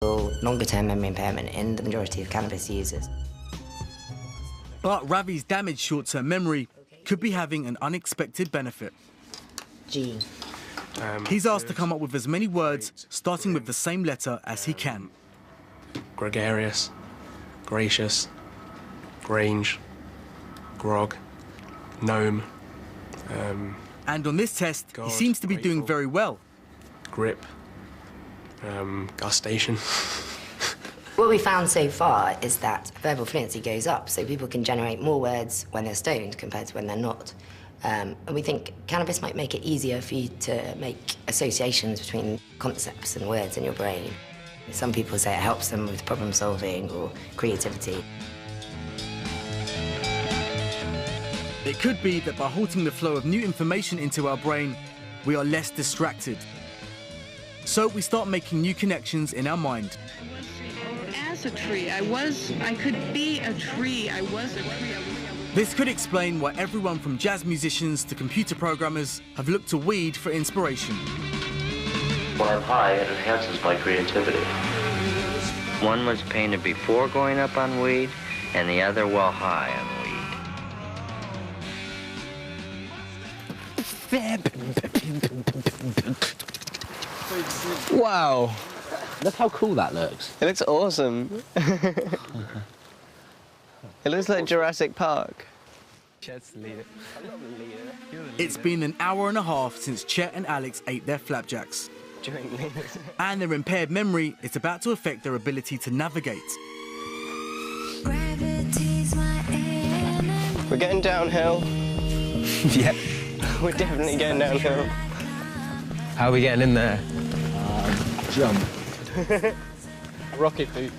longer-term memory impairment in the majority of cannabis users. But Ravi's damaged short-term memory could be having an unexpected benefit. G. He's asked to come up with as many words starting with the same letter as he can. Gregarious, gracious, grange, grog, gnome. And on this test, God, he seems to be doing grateful. very well. Grip, gustation. What we found so far is that verbal fluency goes up, so people can generate more words when they're stoned compared to when they're not. And we think cannabis might make it easier for you to make associations between concepts and words in your brain. Some people say it helps them with problem solving or creativity. It could be that by halting the flow of new information into our brain, we are less distracted. So we start making new connections in our mind. As a tree, I could be a tree, I was a tree. This could explain why everyone from jazz musicians to computer programmers have looked to weed for inspiration. When I'm high, it enhances my creativity. One was painted before going up on weed, and the other while high on weed. Wow. Look how cool that looks. It looks awesome. It looks like Jurassic Park. It's been an hour and a half since Chet and Alex ate their flapjacks. And their impaired memory is about to affect their ability to navigate. We're getting downhill. Yeah. We're definitely getting downhill. How are we getting in there? Jump. Rocket boots.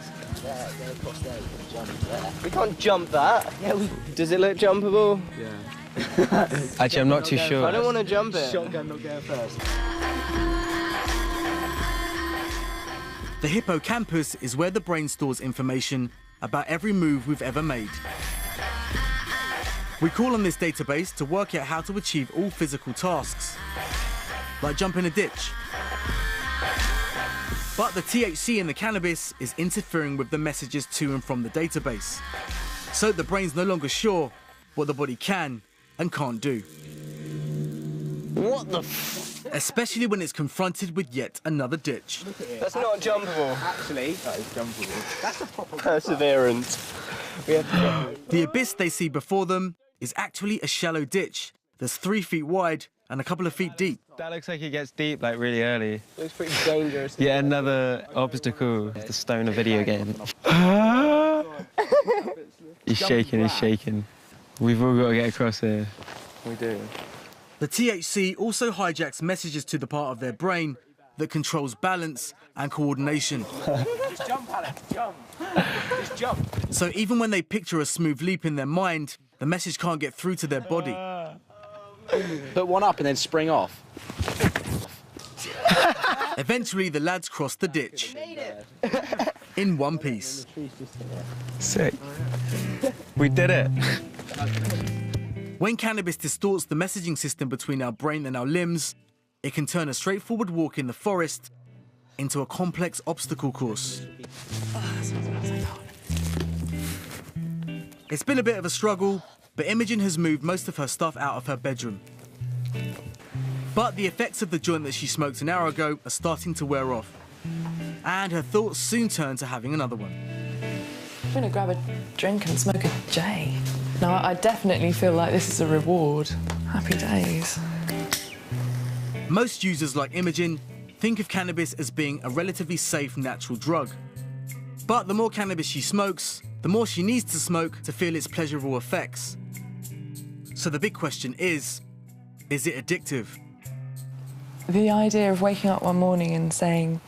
We can't jump that. Yeah, Does it look jumpable? Yeah. Actually, I'm not too sure. I don't want to jump it. Shotgun not going first. The hippocampus is where the brain stores information about every move we've ever made. We call on this database to work out how to achieve all physical tasks, like jump in a ditch. But the THC in the cannabis is interfering with the messages to and from the database. So the brain's no longer sure what the body can and can't do. What the Especially when it's confronted with yet another ditch. That's not jumpable. Actually, that is jumpable. That's a proper Perseverance. We have to The abyss they see before them is actually a shallow ditch that's 3 feet wide and a couple of feet deep. That looks like it gets deep, like, really early. Looks pretty dangerous. Yeah, another obstacle. The stoner video game. He's shaking, he's shaking. We've all got to get across here. We do. The THC also hijacks messages to the part of their brain that controls balance and coordination. Just jump, Alex, jump. Just jump. So even when they picture a smooth leap in their mind, the message can't get through to their body. Put one up and then spring off. Eventually, the lads cross the ditch in one piece. Sick. We did it. When cannabis distorts the messaging system between our brain and our limbs, it can turn a straightforward walk in the forest into a complex obstacle course. It's been a bit of a struggle, but Imogen has moved most of her stuff out of her bedroom. But the effects of the joint that she smoked an hour ago are starting to wear off, and her thoughts soon turn to having another one. I'm gonna grab a drink and smoke a J. No, I definitely feel like this is a reward. Happy days. Most users like Imogen think of cannabis as being a relatively safe natural drug. But the more cannabis she smokes, the more she needs to smoke to feel its pleasurable effects. So the big question is it addictive? The idea of waking up one morning and saying,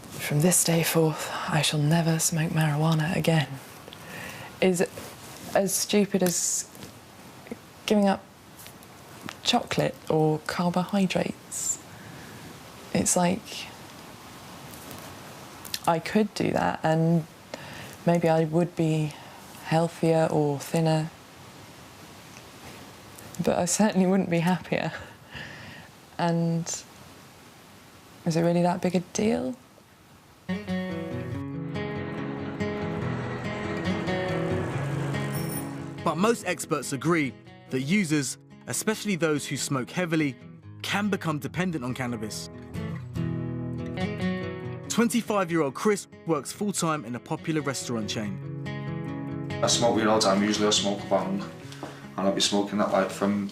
from this day forth, I shall never smoke marijuana again, is as stupid as giving up chocolate or carbohydrates. It's like, I could do that and maybe I would be healthier or thinner, but I certainly wouldn't be happier. And is it really that big a deal? But most experts agree that users, especially those who smoke heavily, can become dependent on cannabis. 25-year-old Chris works full-time in a popular restaurant chain. I smoke weed all the time. Usually I smoke a bong, and I'll be smoking that like from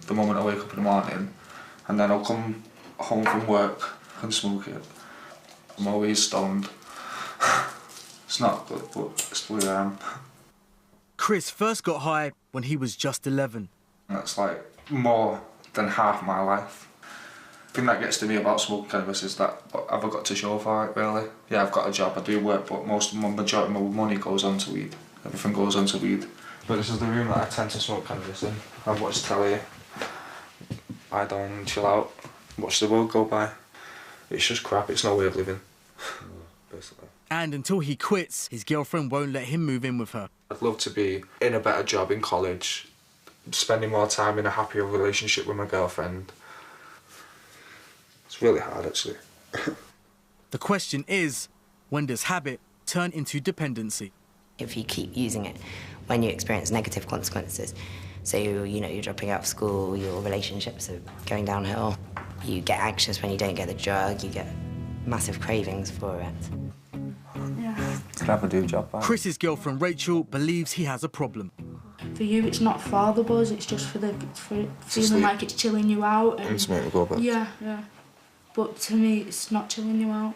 the moment I wake up in the morning, and then I'll come home from work and smoke it. I'm always stoned. It's not good, but it's the way I am. Chris first got high when he was just 11. That's like more than half my life. The thing that gets to me about smoking cannabis is that what have I got to show for it, really? Yeah, I've got a job, I do work, but majority of my money goes on to weed. Everything goes on to weed. But this is the room that I tend to smoke cannabis in. I watch telly, lie down and chill out, watch the world go by. It's just crap, it's no way of living, basically. And until he quits, his girlfriend won't let him move in with her. I'd love to be in a better job in college, spending more time in a happier relationship with my girlfriend. It's really hard, actually. The question is, when does habit turn into dependency? If you keep using it, when you experience negative consequences, so you're dropping out of school, your relationships are going downhill, you get anxious when you don't get the drug, you get massive cravings for it. Yeah. Could have a do job back. Chris's girlfriend Rachel believes he has a problem. For you, it's not for the buzz, it's just for feeling like it's chilling you out. And to make me go back. Yeah, yeah. But to me, it's not chilling you out.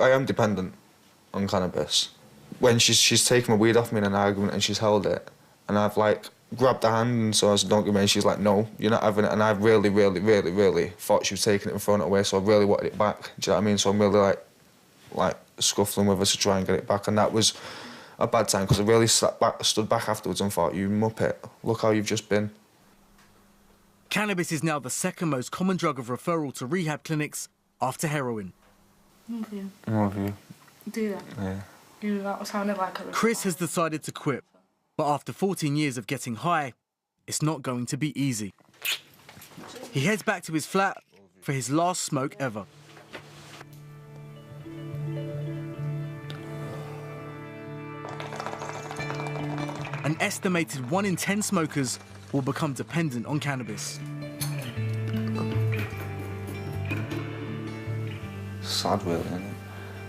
I am dependent on cannabis. When she's taken my weed off me in an argument and she's held it, and I've like grabbed her hand and so I said, don't give me, and she's like, no, you're not having it. And I really, really, really, really thought she was taking it and throwing it away, so I really wanted it back. Do you know what I mean? So I'm really like scuffling with her to try and get it back, and that was a bad time because I really stood back afterwards and thought, you muppet, look how you've just been. Cannabis is now the second most common drug of referral to rehab clinics after heroin. Love you. Love you. Do that? Yeah. That sounded like a... Chris has decided to quit, but after 14 years of getting high, it's not going to be easy. He heads back to his flat for his last smoke ever. An estimated 1 in 10 smokers will become dependent on cannabis. Sad, really, isn't it?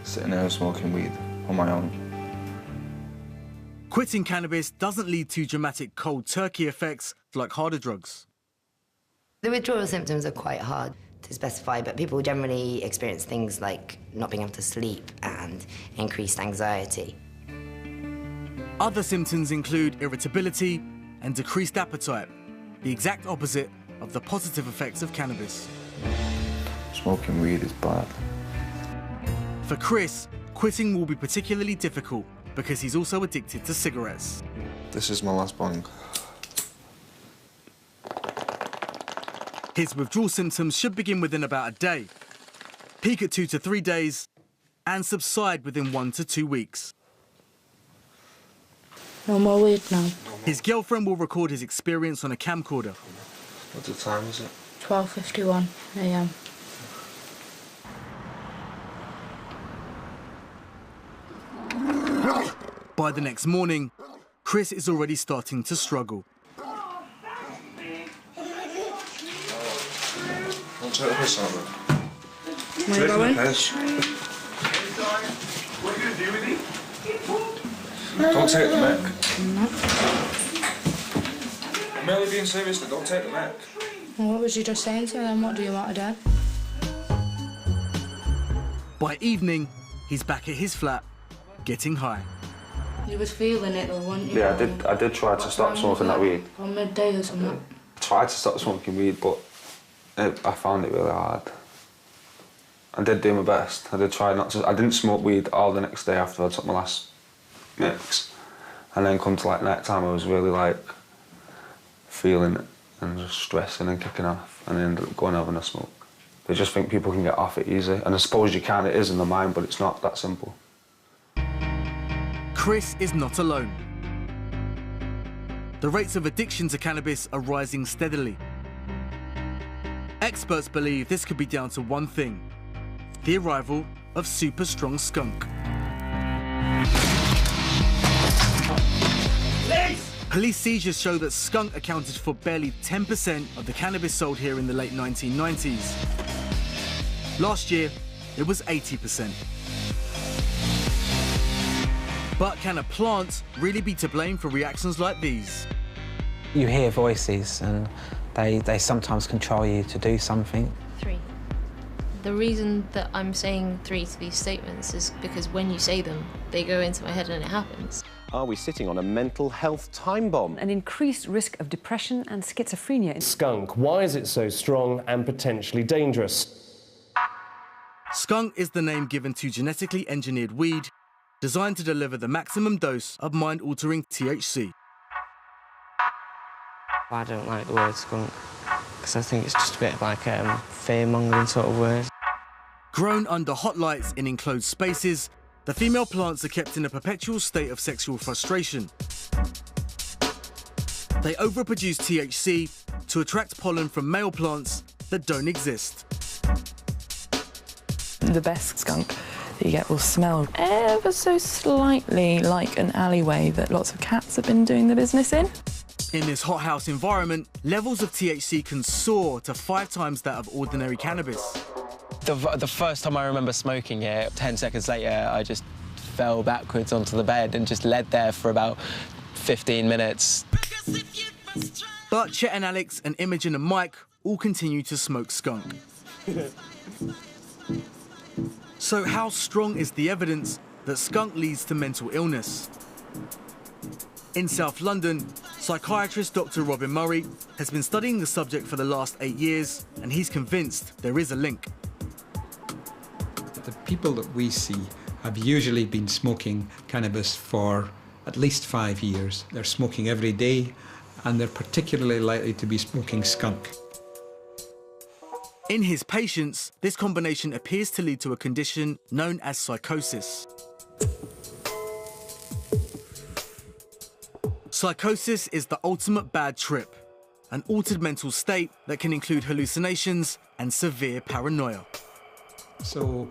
Sitting there smoking weed on my own. Quitting cannabis doesn't lead to dramatic cold turkey effects like harder drugs. The withdrawal symptoms are quite hard to specify, but people generally experience things like not being able to sleep and increased anxiety. Other symptoms include irritability and decreased appetite, the exact opposite of the positive effects of cannabis. Smoking weed is bad. For Chris, quitting will be particularly difficult because he's also addicted to cigarettes. This is my last bong. His withdrawal symptoms should begin within about a day, peak at 2 to 3 days, and subside within 1 to 2 weeks. No more weed now. His girlfriend will record his experience on a camcorder. What time is it? 12:51 a.m. By the next morning, Chris is already starting to struggle. Don't take the piss out of it. Where are you going? What are you going to do with it? Don't take the mic. I'm really being serious, don't take the mic. Well, what was you just saying to them? What do you want to do? By evening, he's back at his flat, getting high. You was feeling it though, weren't you? Yeah, I did try to stop smoking that weed. On midday or something? I tried to stop smoking weed, but I found it really hard. I did do my best. I did try not to. I didn't smoke weed all the next day after I took my last mix. And then come to like night time, I was really like feeling it and just stressing and kicking off, and ended up going having a smoke. They just think people can get off it easy, and I suppose you can, it is in the mind, but it's not that simple. Chris is not alone. The rates of addiction to cannabis are rising steadily. Experts believe this could be down to one thing: the arrival of super strong skunk. Police seizures show that skunk accounted for barely 10% of the cannabis sold here in the late 1990s. Last year, it was 80%. But can a plant really be to blame for reactions like these? You hear voices and they sometimes control you to do something. 3. The reason that I'm saying 3 to these statements is because when you say them, they go into my head and it happens. Are we sitting on a mental health time bomb? An increased risk of depression and schizophrenia. Skunk, why is it so strong and potentially dangerous? Skunk is the name given to genetically engineered weed designed to deliver the maximum dose of mind-altering THC. I don't like the word skunk, because I think it's just a bit like fear-mongering sort of word. Grown under hot lights in enclosed spaces, the female plants are kept in a perpetual state of sexual frustration. They overproduce THC to attract pollen from male plants that don't exist. The best skunk that you get will smell ever so slightly like an alleyway that lots of cats have been doing the business in. In this hothouse environment, levels of THC can soar to 5 times that of ordinary cannabis. The first time I remember smoking it, 10 seconds later, I just fell backwards onto the bed and just led there for about 15 minutes. But Chet and Alex and Imogen and Mike all continue to smoke skunk. So how strong is the evidence that skunk leads to mental illness? In South London, psychiatrist Dr. Robin Murray has been studying the subject for the last 8 years, and he's convinced there is a link. The people that we see have usually been smoking cannabis for at least 5 years. They're smoking every day, and they're particularly likely to be smoking skunk. In his patients, this combination appears to lead to a condition known as psychosis. Psychosis is the ultimate bad trip, an altered mental state that can include hallucinations and severe paranoia. So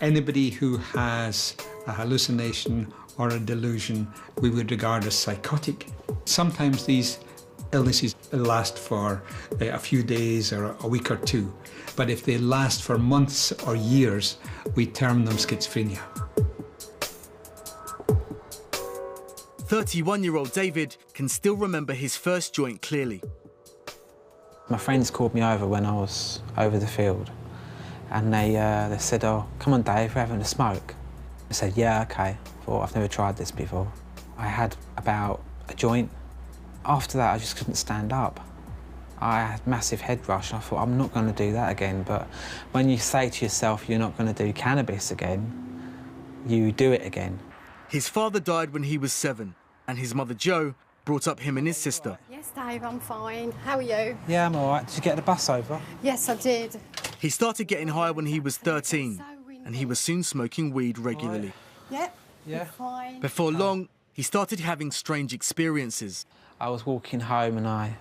anybody who has a hallucination or a delusion, we would regard as psychotic. Sometimes these illnesses last for a few days or a week or two, but if they last for months or years, we term them schizophrenia. 31-year-old David can still remember his first joint clearly. My friends called me over when I was over the field, and they said, "Oh, come on, Dave, we're having a smoke." I said, "Yeah, okay." I thought, I've never tried this before. I had about a joint. After that, I just couldn't stand up. I had massive head rush. I thought, I'm not going to do that again. But when you say to yourself, you're not going to do cannabis again, you do it again. His father died when he was 7, and his mother, Jo, brought up him and his sister. Yes, Dave, I'm fine. How are you? Yeah, I'm all right. Did you get the bus over? Yes, I did. He started getting high when he was 13, and he was soon smoking weed regularly. Yep, yeah. Fine. Before long, he started having strange experiences. I was walking home and I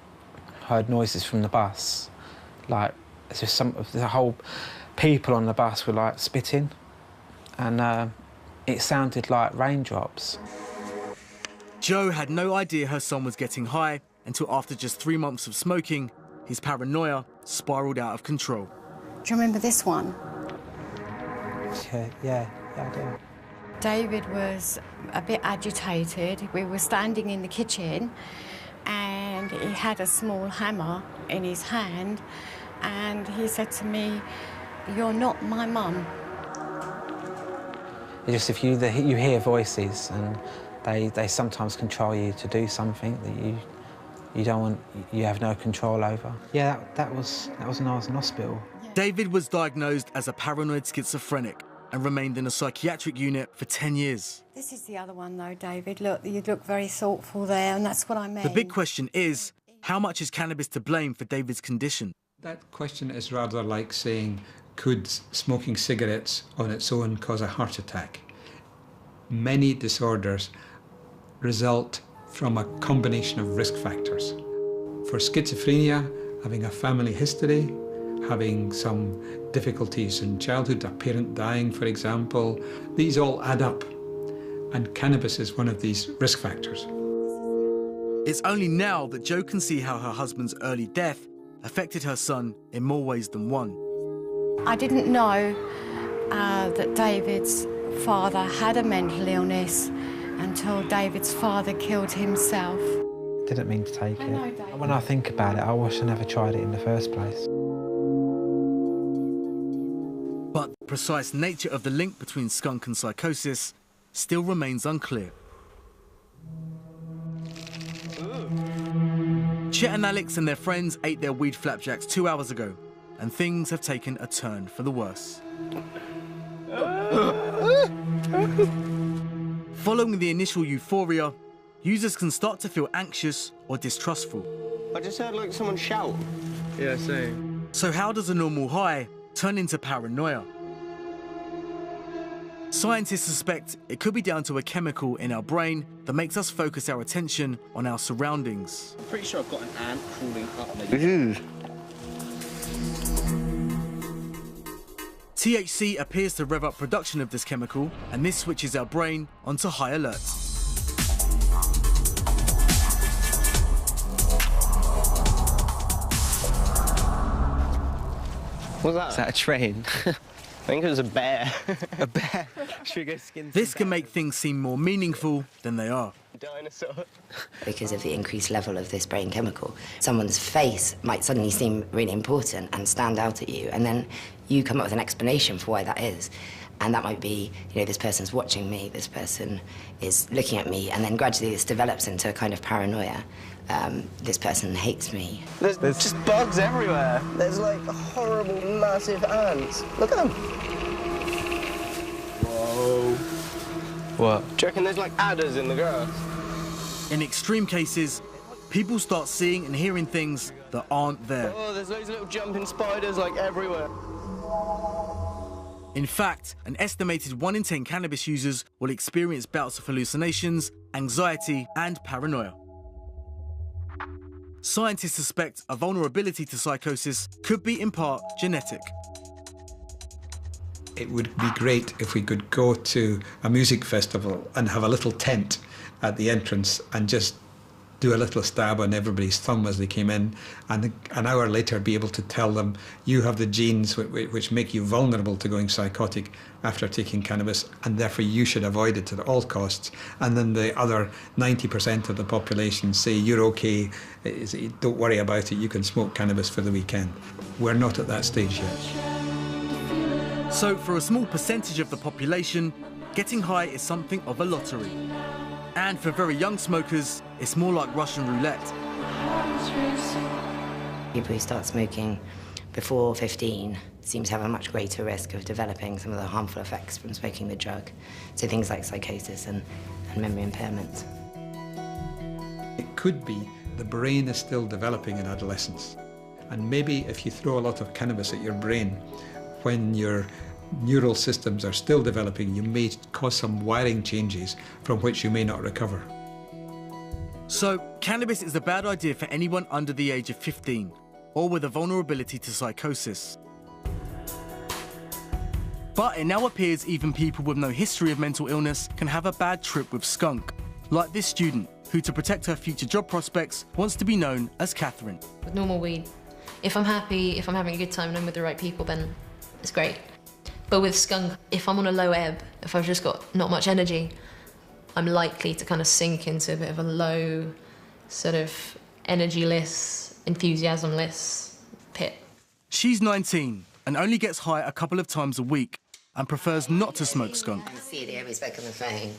heard noises from the bus, like as if the whole people on the bus were like spitting, and it sounded like raindrops. Jo had no idea her son was getting high until after just 3 months of smoking, his paranoia spiraled out of control. Do you remember this one? Yeah, I do. David was a bit agitated. We were standing in the kitchen and he had a small hammer in his hand and he said to me, "You're not my mum." It's just if you hear voices and they sometimes control you to do something that you have no control over. Yeah, that was when I was in hospital. David was diagnosed as a paranoid schizophrenic and remained in a psychiatric unit for 10 years. This is the other one though, David. Look, you look very thoughtful there, and that's what I mean. The big question is, how much is cannabis to blame for David's condition? That question is rather like saying, could smoking cigarettes on its own cause a heart attack? Many disorders result from a combination of risk factors. For schizophrenia, having a family history, having some difficulties in childhood, a parent dying, for example, these all add up, and cannabis is one of these risk factors. It's only now that Jo can see how her husband's early death affected her son in more ways than one. I didn't know that David's father had a mental illness until David's father killed himself. Didn't mean to take it. When I think about it, I wish I never tried it in the first place. But the precise nature of the link between skunk and psychosis still remains unclear. Chet and Alex and their friends ate their weed flapjacks 2 hours ago, and things have taken a turn for the worse. Following the initial euphoria, users can start to feel anxious or distrustful. I just heard like someone shout. Yeah, same. So how does a normal high turn into paranoia? Scientists suspect it could be down to a chemical in our brain that makes us focus our attention on our surroundings. I'm pretty sure I've got an ant crawling up maybe. THC appears to rev up production of this chemical, and this switches our brain onto high alert. What's that? Is that a train? I think it was a bear. A bear? Should we go skin This can make things seem more meaningful than they are. Dinosaur. Because of the increased level of this brain chemical, someone's face might suddenly seem really important and stand out at you, and then you come up with an explanation for why that is. And that might be, you know, this person's watching me, this person is looking at me, and then gradually this develops into a kind of paranoia. This person hates me. There's just bugs everywhere. There's like horrible, massive ants. Look at them. Whoa. What? Do you reckon there's like adders in the grass? In extreme cases, people start seeing and hearing things that aren't there. Oh, there's those little jumping spiders like everywhere. In fact, an estimated 1 in 10 cannabis users will experience bouts of hallucinations, anxiety, and paranoia. Scientists suspect a vulnerability to psychosis could be in part genetic. It would be great if we could go to a music festival and have a little tent at the entrance and just do a little stab on everybody's thumb as they came in, and an hour later be able to tell them, you have the genes which make you vulnerable to going psychotic after taking cannabis, and therefore you should avoid it at all costs. And then the other 90% of the population say, you're okay, don't worry about it, you can smoke cannabis for the weekend. We're not at that stage yet. So for a small percentage of the population, getting high is something of a lottery. And for very young smokers, it's more like Russian roulette. People who start smoking before 15 seem to have a much greater risk of developing some of the harmful effects from smoking the drug. So things like psychosis and memory impairment. It could be the brain is still developing in adolescence. And maybe if you throw a lot of cannabis at your brain, when your neural systems are still developing, you may cause some wiring changes from which you may not recover. So, cannabis is a bad idea for anyone under the age of 15 or with a vulnerability to psychosis. But it now appears even people with no history of mental illness can have a bad trip with skunk, like this student who, to protect her future job prospects, wants to be known as Catherine. With normal weed, if I'm happy, if I'm having a good time and I'm with the right people, then it's great. But with skunk, if I'm on a low ebb, if I've just got not much energy, I'm likely to kind of sink into a bit of a low, sort of energy-less, enthusiasm-less pit. She's 19 and only gets high a couple of times a week and prefers not to smoke skunk. Celia, we spoke on the phone.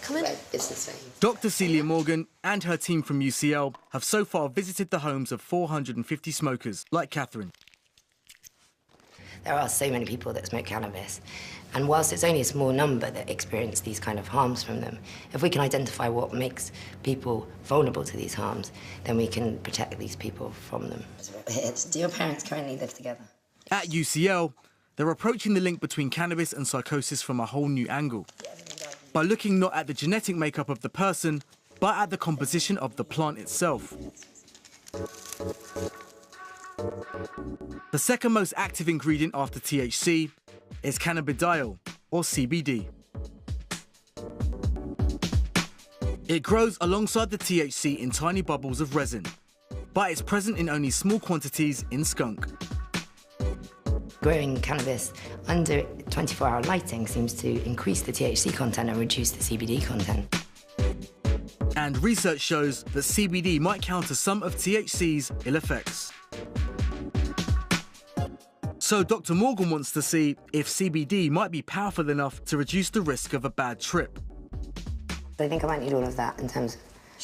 Come in. Business phone. Dr. Celia Morgan and her team from UCL have so far visited the homes of 450 smokers like Catherine. There are so many people that smoke cannabis, and whilst it's only a small number that experience these kind of harms from them, if we can identify what makes people vulnerable to these harms, then we can protect these people from them. Do your parents currently live together? At UCL, they're approaching the link between cannabis and psychosis from a whole new angle, by looking not at the genetic makeup of the person, but at the composition of the plant itself. The second most active ingredient after THC is cannabidiol, or CBD. It grows alongside the THC in tiny bubbles of resin, but it's present in only small quantities in skunk. Growing cannabis under 24-hour lighting seems to increase the THC content and reduce the CBD content. And research shows that CBD might counter some of THC's ill effects. So Dr. Morgan wants to see if CBD might be powerful enough to reduce the risk of a bad trip. I think I might need all of that in terms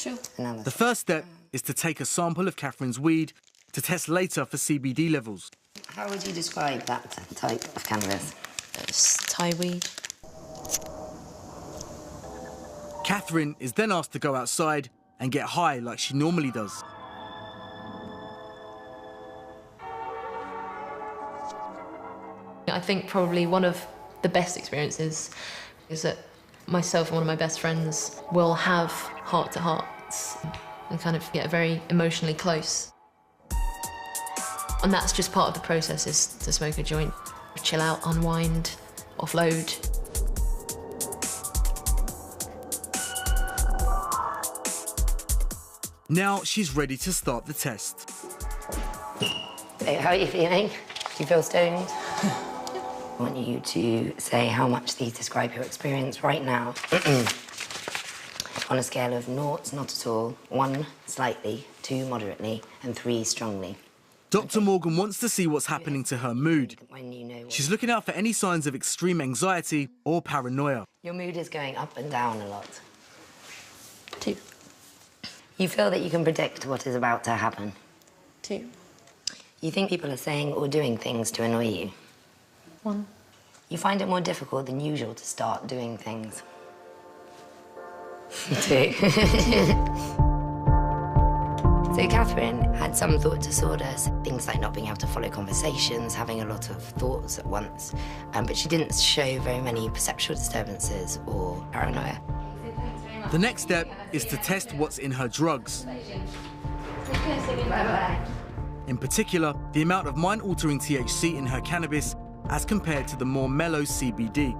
of analysis. The first step is to take a sample of Catherine's weed to test later for CBD levels. How would you describe that type of cannabis? It's Thai weed. Catherine is then asked to go outside and get high like she normally does. I think probably one of the best experiences is that myself and one of my best friends will have heart-to-hearts and kind of get very emotionally close. And that's just part of the process, is to smoke a joint, chill out, unwind, offload. Now she's ready to start the test. So how are you feeling? Do you feel stoned? I want you to say how much these describe your experience right now. On a scale of 0, not at all, 1, slightly, 2, moderately, and 3, strongly. Dr. Morgan wants to see what's happening to her mood. She's looking out for any signs of extreme anxiety or paranoia. Your mood is going up and down a lot. 2. You feel that you can predict what is about to happen. 2. You think people are saying or doing things to annoy you. 1. You find it more difficult than usual to start doing things. 2. So Catherine had some thought disorders, things like not being able to follow conversations, having a lot of thoughts at once, but she didn't show very many perceptual disturbances or paranoia. The next step is to test what's in her drugs. In particular, the amount of mind-altering THC in her cannabis as compared to the more mellow CBD.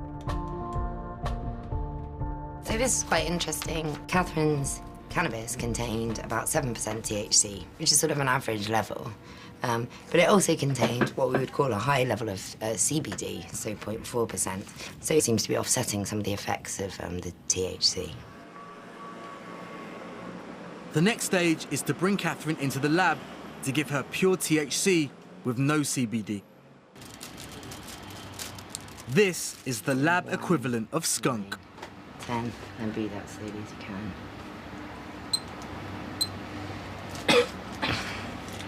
So this is quite interesting. Catherine's cannabis contained about 7% THC, which is sort of an average level. But it also contained what we would call a high level of CBD, so 0.4%. So it seems to be offsetting some of the effects of the THC. The next stage is to bring Catherine into the lab to give her pure THC with no CBD. This is the lab equivalent of skunk. 10, and breathe out slowly as you can.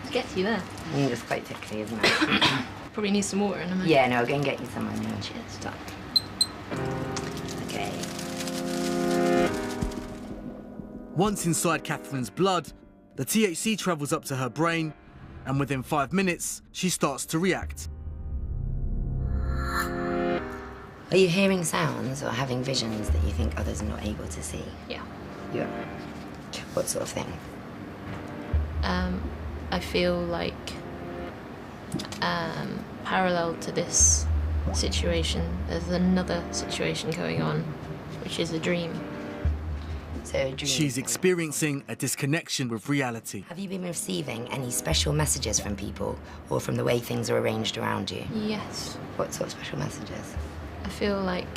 It gets you there. It's quite tickly, isn't it? Probably need some water in a minute. Yeah, no, I'll go and get you some. Cheers. Stop. Okay. Once inside Catherine's blood, the THC travels up to her brain, and within 5 minutes, she starts to react. Are you hearing sounds or having visions that you think others are not able to see? Yeah. Yeah. What sort of thing? I feel like parallel to this situation, there's another situation going on, which is a dream. So a dream. She's experiencing a disconnection with reality. Have you been receiving any special messages from people or from the way things are arranged around you? Yes. What sort of special messages? I feel like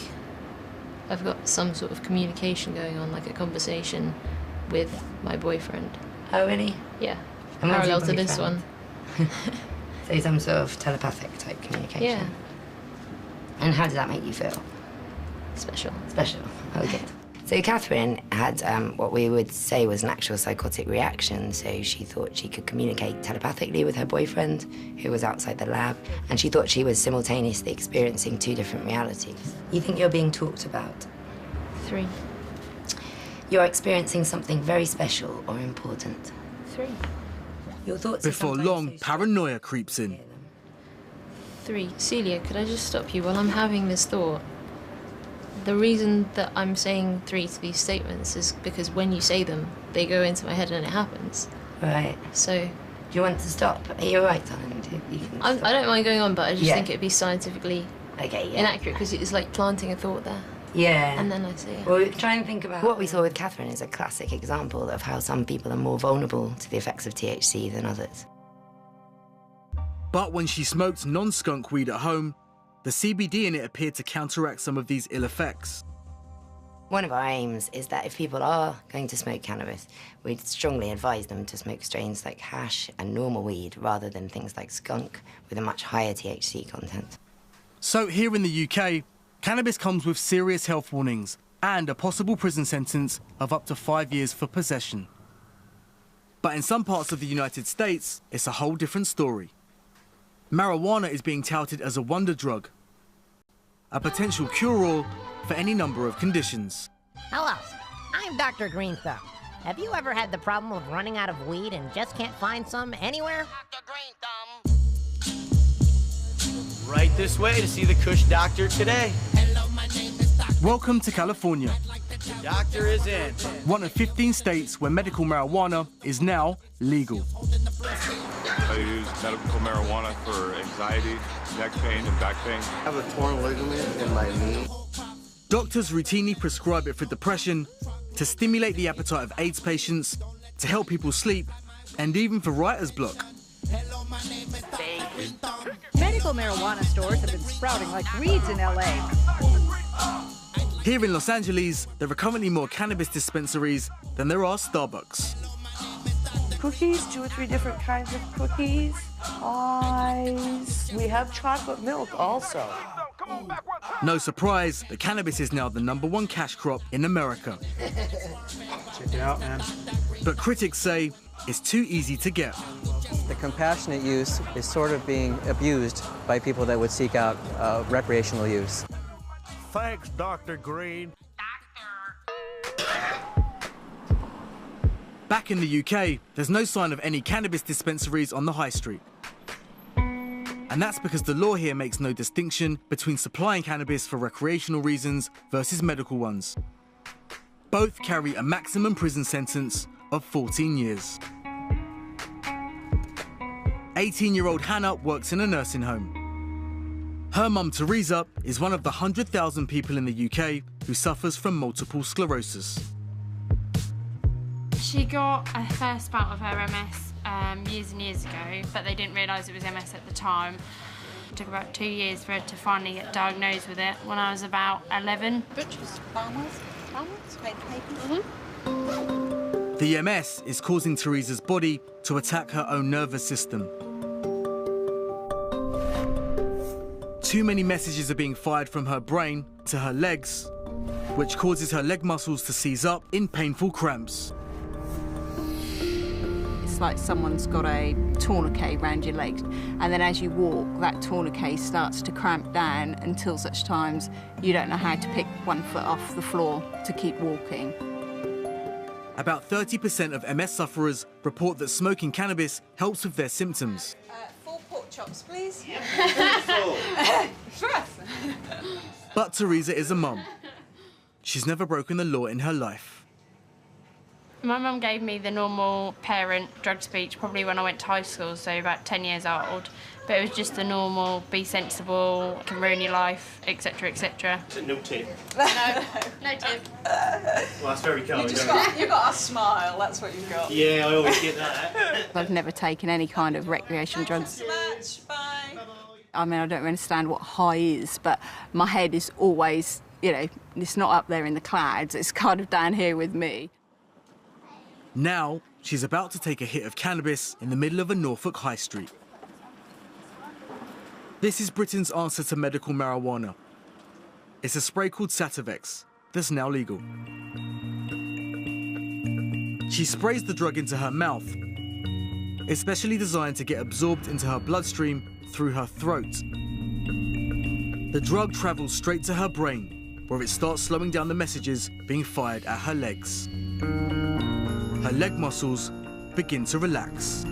I've got some sort of communication going on, like a conversation with my boyfriend. Oh, really? Yeah. And when's your Parallel to this one. boyfriend? So some sort of telepathic type communication? Yeah. And how does that make you feel? Special. Special. Oh, good. So Catherine had what we would say was an actual psychotic reaction. So she thought she could communicate telepathically with her boyfriend, who was outside the lab, and she thought she was simultaneously experiencing 2 different realities. You think you're being talked about? 3. You're experiencing something very special or important? 3. Your thoughts Before long, paranoia creeps in. 3. Celia, could I just stop you while I'm having this thought? The reason that I'm saying 3 to these statements is because when you say them, they go into my head and it happens. Right. So... Do you want to stop? Are you all right, darling? I don't mind going on, but I just Yeah. think it'd be scientifically inaccurate, because it's like planting a thought there. Yeah. And then I see. Well, try and think about what we saw with Catherine is a classic example of how some people are more vulnerable to the effects of THC than others. But when she smoked non-skunk weed at home, the CBD in it appeared to counteract some of these ill effects. One of our aims is that if people are going to smoke cannabis, we'd strongly advise them to smoke strains like hash and normal weed rather than things like skunk with a much higher THC content. So here in the UK, cannabis comes with serious health warnings and a possible prison sentence of up to 5 years for possession. But in some parts of the United States, it's a whole different story. Marijuana is being touted as a wonder drug, a potential cure-all for any number of conditions. Hello, I'm Dr. Green Thumb. Have you ever had the problem of running out of weed and just can't find some anywhere? Dr. Green Thumb. Right this way to see the Kush doctor today. Welcome to California. The doctor is in. One of 15 states where medical marijuana is now legal. I use medical marijuana for anxiety, neck pain, and back pain. I have a torn ligament in my knee. Doctors routinely prescribe it for depression, to stimulate the appetite of AIDS patients, to help people sleep, and even for writer's block. Medical marijuana stores have been sprouting like weeds in LA. Here in Los Angeles, there are currently more cannabis dispensaries than there are Starbucks. Cookies, 2 or 3 different kinds of cookies, pies. We have chocolate milk also. No surprise that cannabis is now the #1 cash crop in America. Check it out, man. But critics say it's too easy to get. The compassionate use is sort of being abused by people that would seek out recreational use. Thanks, Dr. Green. Back in the UK, there's no sign of any cannabis dispensaries on the high street. And that's because the law here makes no distinction between supplying cannabis for recreational reasons versus medical ones. Both carry a maximum prison sentence of 14 years. 18-year-old Hannah works in a nursing home. Her mum, Teresa, is one of the 100,000 people in the UK who suffers from multiple sclerosis. She got a first bout of her MS years and years ago, but they didn't realise it was MS at the time. It took about 2 years for her to finally get diagnosed with it when I was about 11. Butchers, farmers, make papers. The MS is causing Teresa's body to attack her own nervous system. Too many messages are being fired from her brain to her legs, which causes her leg muscles to seize up in painful cramps. It's like someone's got a tourniquet around your legs, and then as you walk, that tourniquet starts to cramp down until such times you don't know how to pick one foot off the floor to keep walking. About 30% of MS sufferers report that smoking cannabis helps with their symptoms. 4 pork chops, please. But Teresa is a mum. She's never broken the law in her life. My mum gave me the normal parent drug speech probably when I went to high school, so about 10 years old. But it was just the normal, be sensible, can ruin your life, etc, etc. No tip. No tip. Well, that's very kind. You've got a smile, that's what you've got. Yeah, I always get that. I've never taken any kind of recreational drugs. Bye. I mean, I don't understand what high is, but my head is always, you know, it's not up there in the clouds, it's kind of down here with me. Now, she's about to take a hit of cannabis in the middle of a Norfolk high street. This is Britain's answer to medical marijuana. It's a spray called Sativex that's now legal. She sprays the drug into her mouth. It's specially designed to get absorbed into her bloodstream through her throat. The drug travels straight to her brain, where it starts slowing down the messages being fired at her legs. Her leg muscles begin to relax.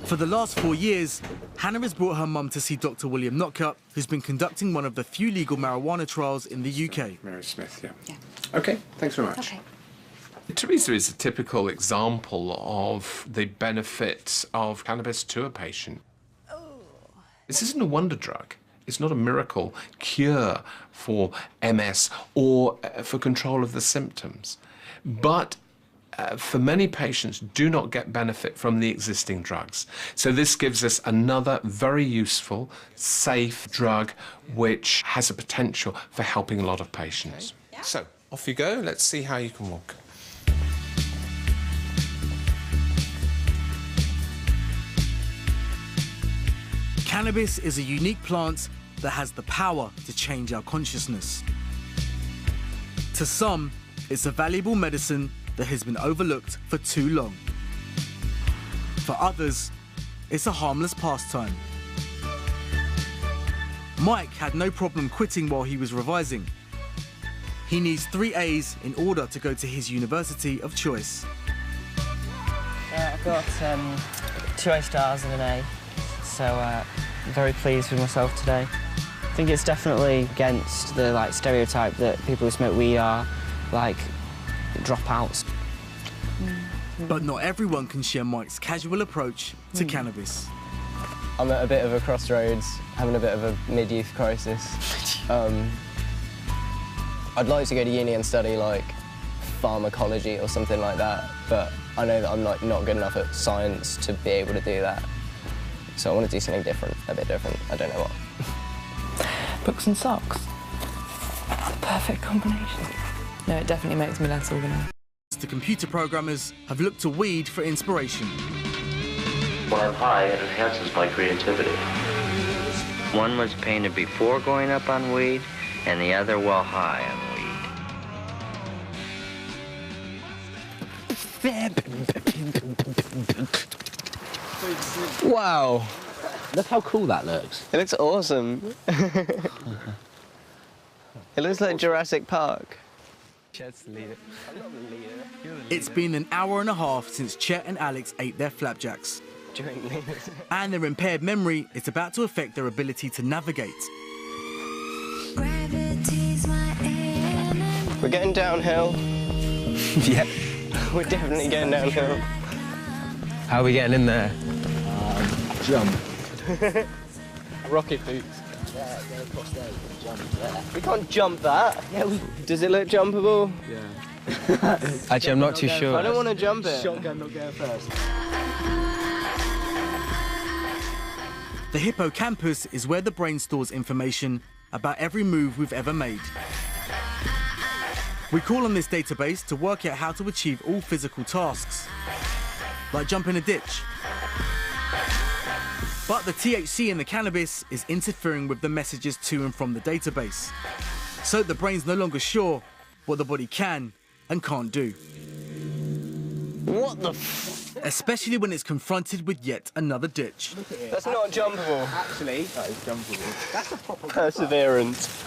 For the last 4 years, Hannah has brought her mum to see Dr. William Notcutt, who's been conducting one of the few legal marijuana trials in the UK. Mary Smith, yeah. OK, thanks very much. Okay. Teresa is a typical example of the benefits of cannabis to a patient. This isn't a wonder drug. It's not a miracle cure for MS or for control of the symptoms. But for many patients, do not get benefit from the existing drugs. So this gives us another very useful, safe drug which has a potential for helping a lot of patients. Okay. Yeah. So, off you go. Let's see how you can walk. Cannabis is a unique plant that has the power to change our consciousness. To some, it's a valuable medicine that has been overlooked for too long. For others, it's a harmless pastime. Mike had no problem quitting while he was revising. He needs 3 A's in order to go to his university of choice. I've got 2 A stars and an A, so I'm very pleased with myself today. I think it's definitely against the stereotype that people who smoke weed are dropouts. But not everyone can share Mike's casual approach to cannabis. I'm at a bit of a crossroads, having a bit of a mid-youth crisis. I'd like to go to uni and study pharmacology or something like that, but I know that I'm not good enough at science to be able to do that. So I want to do something different, a bit different. I don't know what. Books and socks. That's the perfect combination. No, it definitely makes me less organised. The computer programmers have looked to weed for inspiration. When I'm high, it enhances my creativity. One was painted before going up on weed, and the other while high on weed. Wow. Look how cool that looks. It looks awesome. It looks like Jurassic Park. Chet's the leader. I'm not the leader. You're the leader. It's been an hour and a half since Chet and Alex ate their flapjacks. And their impaired memory is about to affect their ability to navigate. We're getting downhill. Yeah. We're definitely getting downhill. How are we getting in there? Jump. Rocket boots. We can't jump that. Yeah, Does it look jumpable? Yeah. Actually, I'm not too sure. I don't want to jump it. Shotgun not going first. The hippocampus is where the brain stores information about every move we've ever made. We call on this database to work out how to achieve all physical tasks, like jump in a ditch. But the THC in the cannabis is interfering with the messages to and from the database. So the brain's no longer sure what the body can and can't do. What the Especially when it's confronted with yet another ditch. That's not jumpable. Actually, that is jumpable. That's a proper perseverance.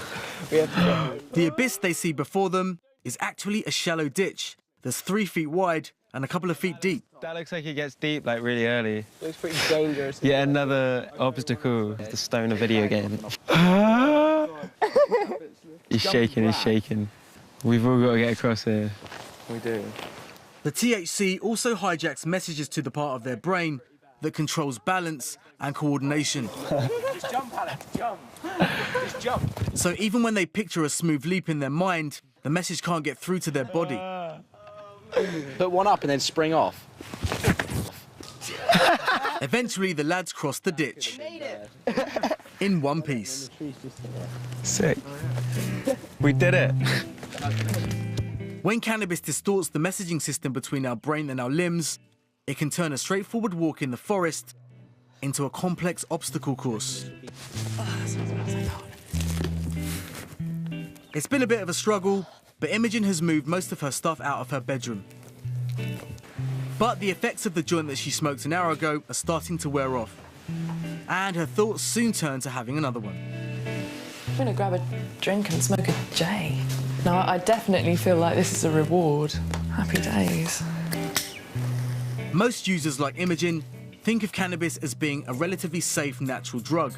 We have to jump. The abyss they see before them is actually a shallow ditch that's 3 feet wide and a couple of feet deep. That looks like it gets deep, really early. Looks pretty dangerous. Yeah, another obstacle. The stoner video game. He's shaking, he's shaking. We've all got to get across here. We do. The THC also hijacks messages to the part of their brain that controls balance and coordination. Just jump, Alex, jump. Just jump. So even when they picture a smooth leap in their mind, the message can't get through to their body. Put one up and then spring off. Eventually, the lads cross the ditch. In one piece. Sick. We did it. When cannabis distorts the messaging system between our brain and our limbs, it can turn a straightforward walk in the forest into a complex obstacle course. It's been a bit of a struggle, but Imogen has moved most of her stuff out of her bedroom. But the effects of the joint that she smoked an hour ago are starting to wear off, and her thoughts soon turn to having another one. I'm gonna grab a drink and smoke a J. Now, I definitely feel like this is a reward. Happy days. Most users like Imogen think of cannabis as being a relatively safe natural drug.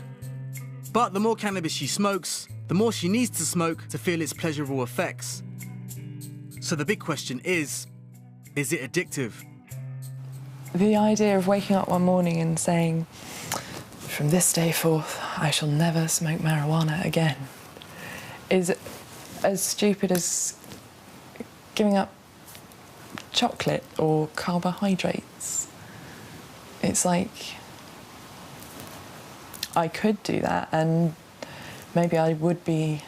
But the more cannabis she smokes, the more she needs to smoke to feel its pleasurable effects. So the big question is it addictive? The idea of waking up one morning and saying, from this day forth, I shall never smoke marijuana again, is as stupid as giving up chocolate or carbohydrates. It's like, I could do that and maybe I would be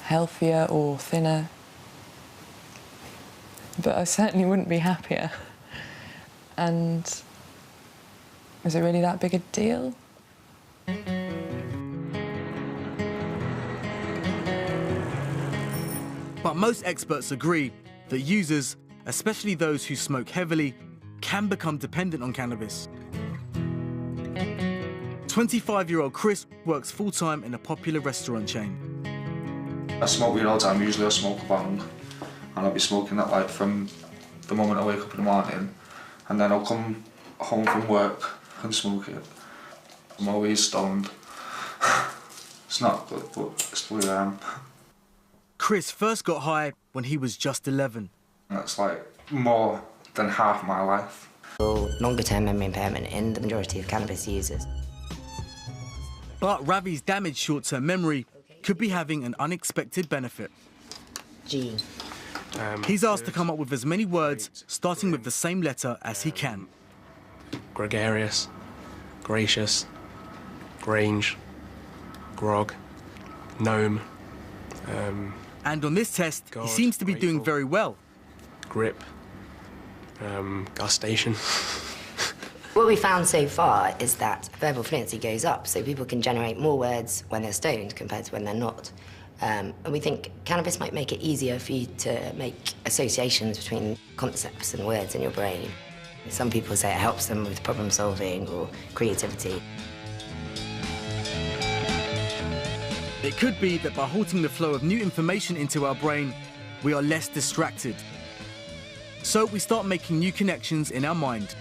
healthier or thinner, but I certainly wouldn't be happier. And is it really that big a deal? But most experts agree that users, especially those who smoke heavily, can become dependent on cannabis. 25-year-old Chris works full-time in a popular restaurant chain. I smoke weed all the time. Usually I smoke a bong, and I'll be smoking that like from the moment I wake up in the morning, and then I'll come home from work and smoke it. I'm always stoned. It's not good, but it's the way I am. Chris first got high when he was just 11. That's like more than half my life. Longer-term memory impairment in the majority of cannabis users. But Ravi's damaged short-term memory could be having an unexpected benefit. G. He's asked to come up with as many words starting with the same letter as he can. Gregarious, gracious, grange, grog, gnome. And on this test, he seems to be doing very well. Grip, gustation. What we found so far is that verbal fluency goes up, so people can generate more words when they're stoned compared to when they're not. And we think cannabis might make it easier for you to make associations between concepts and words in your brain. Some people say it helps them with problem solving or creativity. It could be that by halting the flow of new information into our brain, we are less distracted. So we start making new connections in our mind.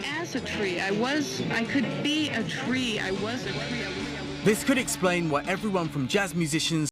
As a tree, I could be a tree, I was a tree. This could explain why everyone from jazz musicians